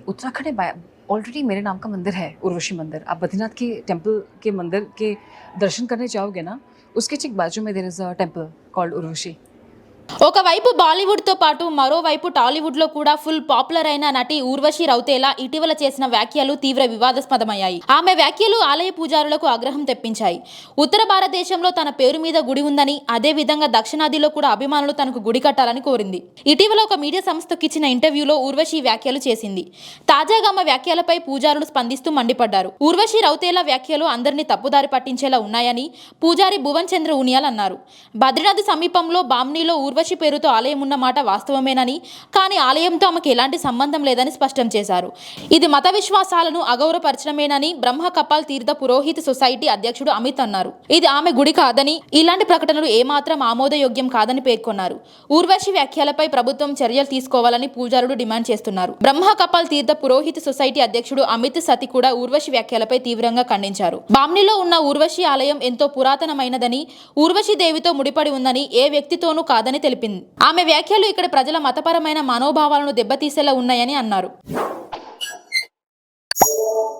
उत्तराखंड में ऑलरेडी मेरे नाम का मंदिर है, उर्वशी मंदिर। आप बद्रीनाथ के टेम्पल के मंदिर के दर्शन करने जाओगे ना, उसके ठीक बाजू में there is a temple called Urvashi. ఒకవైపు బాలీవుడ్తో పాటు మరోవైపు టాలీవుడ్లో కూడా ఫుల్ పాపులర్ అయిన నటి ఊర్వశి రౌతేలా ఇటీవల చేసిన వ్యాఖ్యలు తీవ్ర వివాదాస్పదమయ్యాయి. ఆమె వ్యాఖ్యలు ఆలయ పూజారులకు ఆగ్రహం తెప్పించాయి. ఉత్తర భారతదేశంలో తన పేరు మీద గుడి ఉందని, అదే విధంగా దక్షిణాదిలో కూడా అభిమానులు తనకు గుడి కట్టాలని కోరింది. ఇటీవల ఒక మీడియా సంస్థకు ఇచ్చిన ఇంటర్వ్యూలో ఊర్వశి వ్యాఖ్యలు చేసింది. తాజాగా ఆమె వ్యాఖ్యలపై పూజారులు స్పందిస్తూ మండిపడ్డారు. ఊర్వశి రౌతేలా వ్యాఖ్యలు అందరినీ తప్పుదారి పట్టించేలా ఉన్నాయని పూజారి భువన్ చంద్ర ఉనియాల్ అన్నారు. బద్రీనాథ్ సమీపంలో బామ్నీలో ఊర్వశి పేరుతో ఆలయం ఉన్న మాట వాస్తవమేనని, కానీ ఆలయంతో ఆమెకు ఎలాంటి సంబంధం లేదని స్పష్టం చేశారు. ఇది మత విశ్వాసాలను అగౌరవపరచడమేనని బ్రహ్మ కపాల్ తీర్థ పురోహిత సొసైటీ అధ్యక్షుడు అమిత్ అన్నారు. ఇది ఆమె గుడి కాదని, ఇలాంటి ప్రకటనలు ఏమాత్రం ఆమోదయోగ్యం కాదని పేర్కొన్నారు. ఊర్వశి వ్యాఖ్యలపై ప్రభుత్వం చర్యలు తీసుకోవాలని పూజారులు డిమాండ్ చేస్తున్నారు. బ్రహ్మ కపాల్ తీర్థ పురోహిత సొసైటీ అధ్యక్షుడు అమిత్ సతి కూడా ఊర్వశి వ్యాఖ్యలపై తీవ్రంగా ఖండించారు. బామ్నీలో ఉన్న ఊర్వశి ఆలయం ఎంతో పురాతనమైనదని, ఊర్వశి దేవితో ముడిపడి ఉందని, ఏ వ్యక్తితోనూ కాదని తెలిపింది. ఆమె వ్యాఖ్యలు ఇక్కడ ప్రజల మతపరమైన మనోభావాలను దెబ్బతీసేలా ఉన్నాయని అన్నారు.